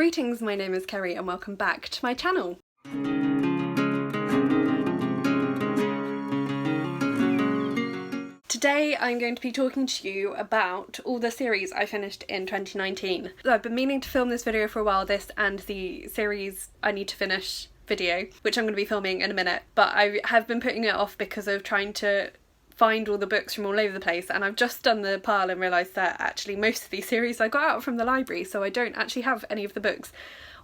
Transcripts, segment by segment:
Greetings, my name is Kerry and welcome back to my channel. Today I'm going to be talking to you about all the series I finished in 2019. So I've been meaning to film this video for a while, this and the series I need to finish video, which I'm going to be filming in a minute, but I have been putting it off because of trying to find all the books from all over the place, and I've just done the pile and realised that actually most of these series I got out from the library, so I don't actually have any of the books,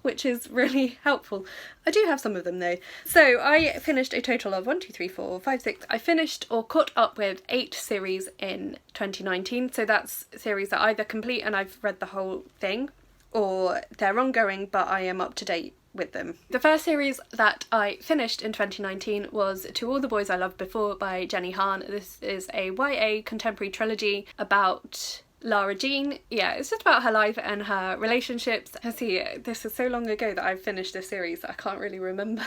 which is really helpful. I do have some of them though. So I finished a total of 1, 2, 3, 4, 5, 6. I finished or caught up with 8 series in 2019, so that's series that either complete and I've read the whole thing, or they're ongoing but I am up to date with them. The first series that I finished in 2019 was To All the Boys I Loved Before by Jenny Han. This is a YA contemporary trilogy about Lara Jean. Yeah, it's just about her life and her relationships. I see, this is so long ago that I've finished this series that I can't really remember.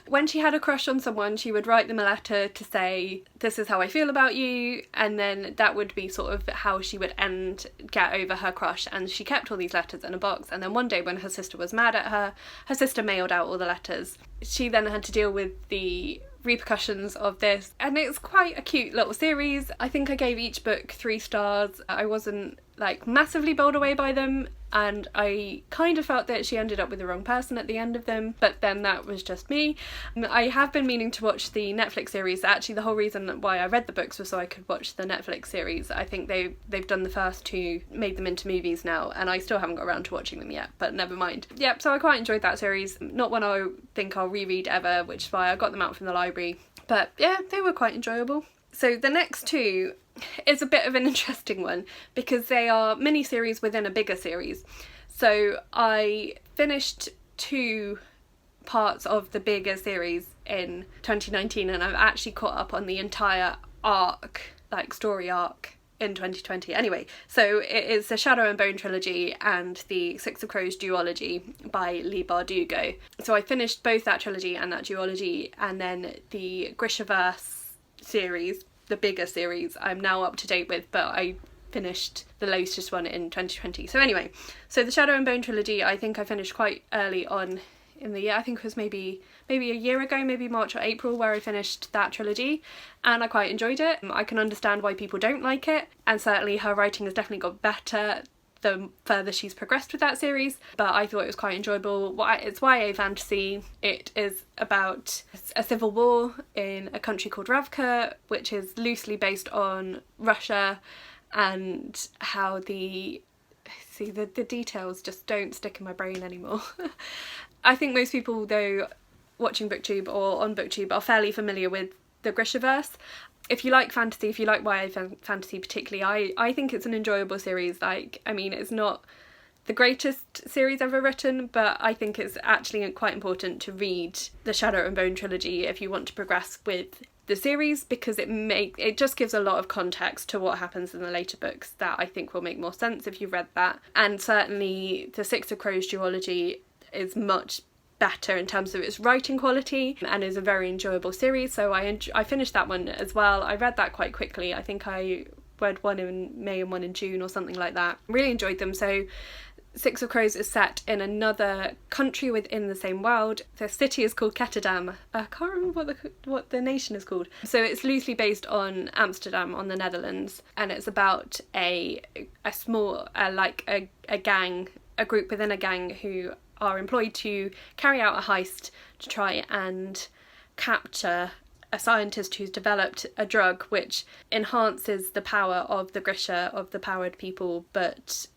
When she had a crush on someone, she would write them a letter to say, this is how I feel about you, and then that would be sort of how she would get over her crush, and she kept all these letters in a box, and then one day when her sister was mad at her, her sister mailed out all the letters. She then had to deal with the repercussions of this, and it's quite a cute little series. I think I gave each book 3 stars. I wasn't like massively bowled away by them, and I kind of felt that she ended up with the wrong person at the end of them, but then that was just me. I have been meaning to watch the Netflix series. Actually, the whole reason why I read the books was so I could watch the Netflix series. I think they've done the first 2, made them into movies now, and I still haven't got around to watching them yet, but never mind. Yep, so I quite enjoyed that series. Not one I think I'll reread ever, which is why I got them out from the library, but yeah, they were quite enjoyable. So the next 2 is a bit of an interesting one because they are mini-series within a bigger series. So I finished 2 parts of the bigger series in 2019, and I've actually caught up on the entire arc, like story arc, in 2020. Anyway, so it is the Shadow and Bone trilogy and the Six of Crows duology by Leigh Bardugo. So I finished both that trilogy and that duology, and then the Grishaverse series, the bigger series, I'm now up to date with, but I finished the latest one in 2020. So anyway, so the Shadow and Bone trilogy I think I finished quite early on in the year. I think it was maybe a year ago, maybe March or April, where I finished that trilogy, and I quite enjoyed it. I can understand why people don't like it, and certainly her writing has definitely got better the further she's progressed with that series, but I thought it was quite enjoyable. It's YA fantasy. It is about a civil war in a country called Ravka, which is loosely based on Russia, and how the details just don't stick in my brain anymore. I think most people, though, watching BookTube or on BookTube are fairly familiar with the Grishaverse. If you like fantasy, if you like YA fantasy particularly, I think it's an enjoyable series. Like, I mean, it's not the greatest series ever written, but I think it's actually quite important to read the Shadow and Bone trilogy if you want to progress with the series, because it just gives a lot of context to what happens in the later books that I think will make more sense if you've read that. And certainly the Six of Crows duology is much better in terms of its writing quality and is a very enjoyable series, so I finished that one as well. I read that quite quickly. I think I read one in May and one in June or something like that. Really enjoyed them. So Six of Crows is set in another country within the same world. The city is called Ketterdam. I can't remember what the nation is called. So it's loosely based on Amsterdam on the Netherlands, and it's about a small a gang, a group within a gang who are employed to carry out a heist to try and capture a scientist who's developed a drug which enhances the power of the Grisha, of the powered people, but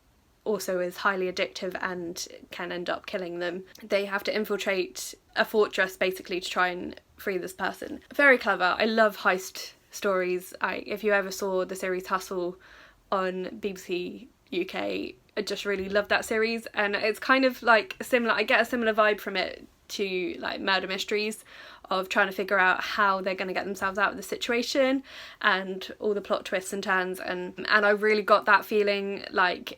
also is highly addictive and can end up killing them. They have to infiltrate a fortress basically to try and free this person. Very clever. I love heist stories. If you ever saw the series Hustle on BBC UK, I just really love that series, and it's kind of like similar. I get a similar vibe from it to like murder mysteries, of trying to figure out how they're going to get themselves out of the situation and all the plot twists and turns, and I really got that feeling. Like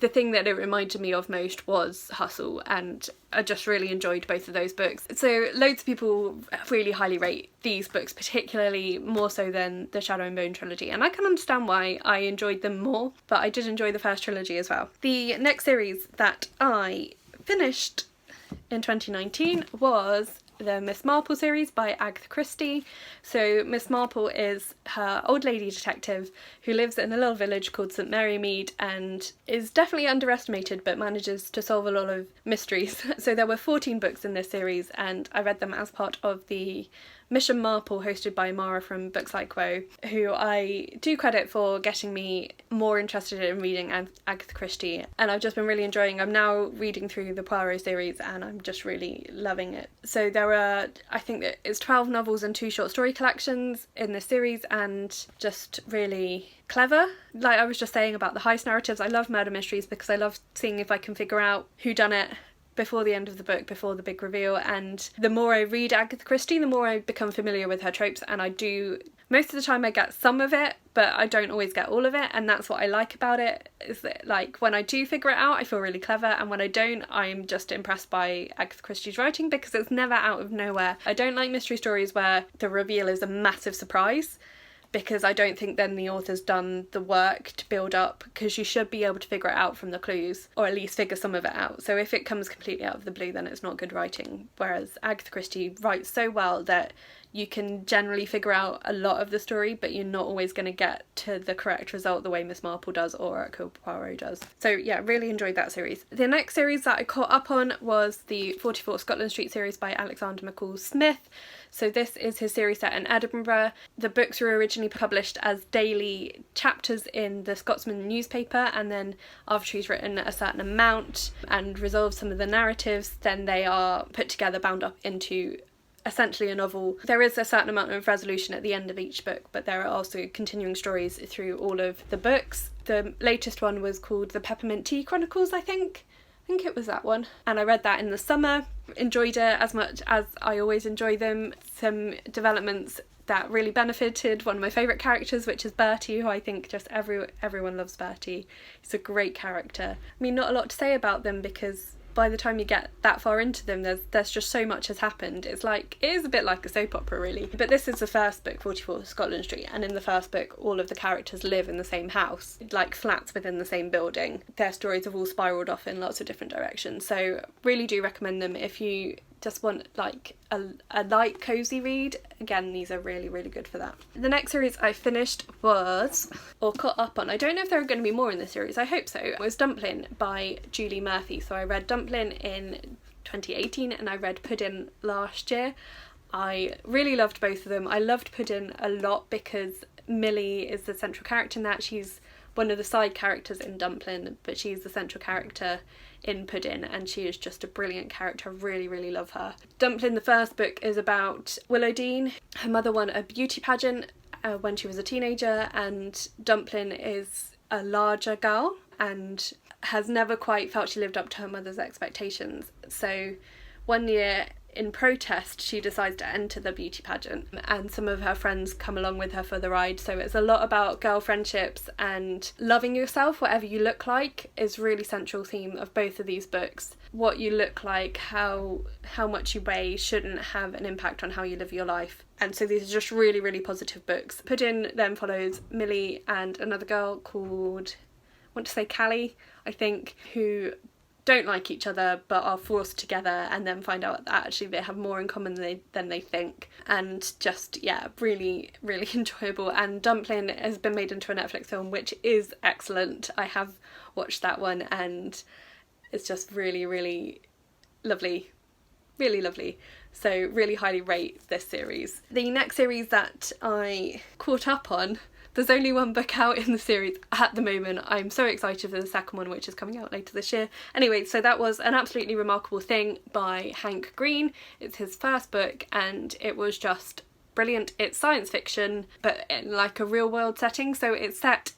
the thing that it reminded me of most was Hustle, and I just really enjoyed both of those books. So loads of people really highly rate these books, particularly more so than the Shadow and Bone trilogy, and I can understand why. I enjoyed them more, but I did enjoy the first trilogy as well. The next series that I finished in 2019 was the Miss Marple series by Agatha Christie. So Miss Marple is her old lady detective who lives in a little village called St Mary Mead and is definitely underestimated but manages to solve a lot of mysteries. So there were 14 books in this series and I read them as part of the Mission Marple hosted by Mara from Books Like Woe, who I do credit for getting me more interested in reading Agatha Christie, and I've just been really enjoying. I'm now reading through the Poirot series and I'm just really loving it. So there are, I think that it's 12 novels and 2 short story collections in this series and just really clever. Like I was just saying about the heist narratives, I love murder mysteries because I love seeing if I can figure out who done it before the end of the book, before the big reveal, and the more I read Agatha Christie, the more I become familiar with her tropes, and I do, most of the time I get some of it, but I don't always get all of it, and that's what I like about it, is that like when I do figure it out I feel really clever, and when I don't I'm just impressed by Agatha Christie's writing because it's never out of nowhere. I don't like mystery stories where the reveal is a massive surprise, because I don't think then the author's done the work to build up, because you should be able to figure it out from the clues, or at least figure some of it out. So if it comes completely out of the blue then it's not good writing, whereas Agatha Christie writes so well that you can generally figure out a lot of the story, but you're not always going to get to the correct result the way Miss Marple does or Hercule Poirot does. So yeah, really enjoyed that series. The next series that I caught up on was the 44 Scotland Street series by Alexander McCall Smith. So this is his series set in Edinburgh. The books were originally published as daily chapters in the Scotsman newspaper, and then after he's written a certain amount and resolved some of the narratives, then they are put together, bound up into essentially a novel. There is a certain amount of resolution at the end of each book, but there are also continuing stories through all of the books. The latest one was called The Peppermint Tea Chronicles, I think it was that one, and I read that in the summer. Enjoyed it as much as I always enjoy them. Some developments that really benefited one of my favourite characters, which is Bertie, who I think just everyone loves Bertie. He's a great character. I mean, not a lot to say about them because by the time you get that far into them there's just so much has happened. It is a bit like a soap opera really. But this is the first book, 44 Scotland Street, and in the first book all of the characters live in the same house, like flats within the same building. Their stories have all spiralled off in lots of different directions, so really do recommend them if you just want like a light cosy read. Again, these are really good for that. The next series I finished was, or caught up on, I don't know if there are going to be more in this series, I hope so, was Dumplin by Julie Murphy. So I read Dumplin in 2018 and I read Puddin last year. I really loved both of them. I loved Puddin a lot because Millie is the central character in that. She's one of the side characters in Dumplin, but she's the central character in Puddin, and she is just a brilliant character. I really love her. Dumplin, the first book, is about Willow Dean. Her mother won a beauty pageant when she was a teenager, and Dumplin is a larger girl and has never quite felt she lived up to her mother's expectations. So one year, in protest, she decides to enter the beauty pageant, and some of her friends come along with her for the ride. So it's a lot about girl friendships, and loving yourself whatever you look like is really central theme of both of these books. What you look like, how much you weigh shouldn't have an impact on how you live your life. And so these are just really positive books. Puddin then follows Millie and another girl called, I want to say Callie, I think, who don't like each other but are forced together and then find out that actually they have more in common than they think, and just really enjoyable. And Dumplin has been made into a Netflix film, which is excellent. I have watched that one and it's just really lovely, really lovely. So really highly rate this series. The next series that I caught up on, there's only one book out in the series at the moment. I'm so excited for the second one, which is coming out later this year. Anyway, so that was An Absolutely Remarkable Thing by Hank Green. It's his first book and it was just brilliant. It's science fiction, but in like a real world setting. So it's set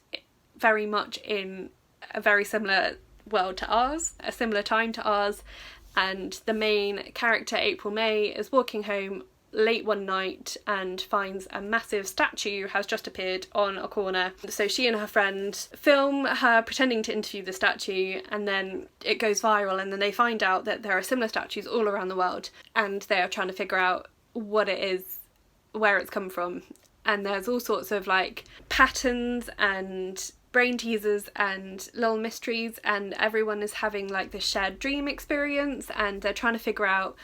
very much in a very similar world to ours, a similar time to ours. And the main character, April May, is walking home late one night and finds a massive statue has just appeared on a corner. So she and her friend film her pretending to interview the statue, and then it goes viral, and then they find out that there are similar statues all around the world and they are trying to figure out what it is, where it's come from. And there's all sorts of like patterns and brain teasers and little mysteries, and everyone is having like this shared dream experience and they're trying to figure out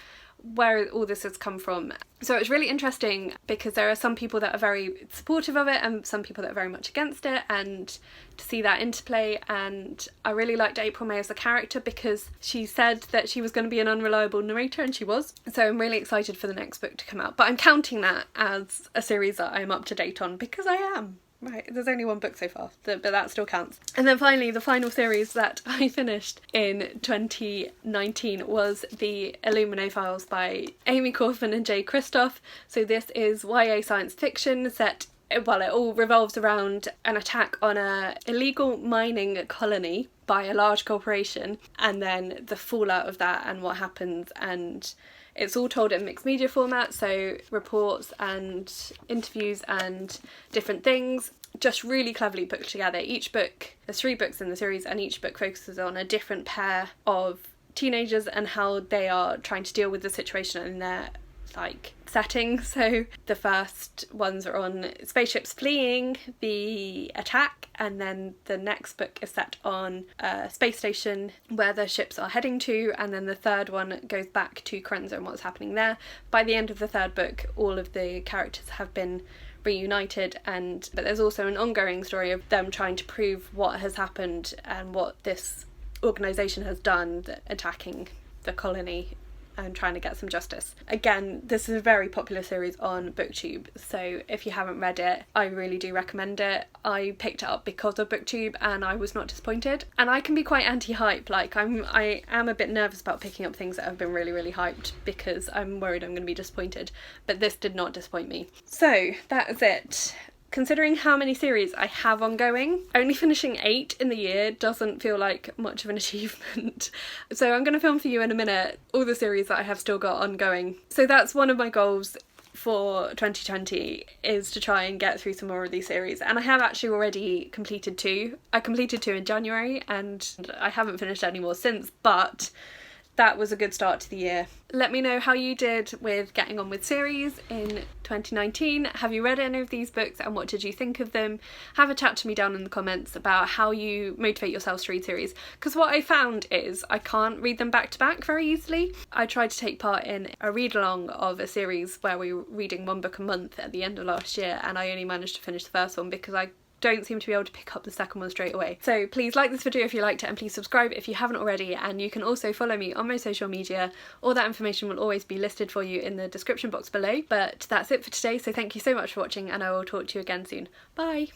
where all this has come from. So it's really interesting because there are some people that are very supportive of it and some people that are very much against it, and to see that interplay. And I really liked April May as a character because she said that she was going to be an unreliable narrator, and she was. So I'm really excited for the next book to come out, but I'm counting that as a series that I'm up to date on because I am. Right, there's only one book so far, but that still counts. And then finally, the final series that I finished in 2019 was The Illuminae Files by Amie, Kaufman and Kristoff. So this is YA science fiction set, well, it all revolves around an attack on a illegal mining colony by a large corporation, and then the fallout of that and what happens, and it's all told in mixed media format, so reports and interviews and different things, just really cleverly put together. Each book, there's 3 books in the series, and each book focuses on a different pair of teenagers and how they are trying to deal with the situation in their like setting. So the first ones are on spaceships fleeing the attack, and then the next book is set on a space station where the ships are heading to, and then the third one goes back to Krenza and what's happening there. By the end of the third book, all of the characters have been reunited, but there's also an ongoing story of them trying to prove what has happened and what this organisation has done, attacking the colony and trying to get some justice. Again, this is a very popular series on BookTube, so if you haven't read it, I really do recommend it. I picked it up because of BookTube and I was not disappointed. And I can be quite anti-hype, like I am a bit nervous about picking up things that have been really, really hyped because I'm worried I'm going to be disappointed, but this did not disappoint me. So that is it. Considering how many series I have ongoing, only finishing 8 in the year doesn't feel like much of an achievement. So I'm going to film for you in a minute all the series that I have still got ongoing. So that's one of my goals for 2020, is to try and get through some more of these series, and I have actually already completed 2. I completed 2 in January and I haven't finished any more since, but that was a good start to the year. Let me know how you did with getting on with series in 2019. Have you read any of these books and what did you think of them? Have a chat to me down in the comments about how you motivate yourselves to read series, because what I found is I can't read them back to back very easily. I tried to take part in a read along of a series where we were reading 1 book a month at the end of last year, and I only managed to finish the first one because I don't seem to be able to pick up the second one straight away. So please like this video if you liked it, and please subscribe if you haven't already, and you can also follow me on my social media. All that information will always be listed for you in the description box below. But that's it for today, so thank you so much for watching and I will talk to you again soon. Bye!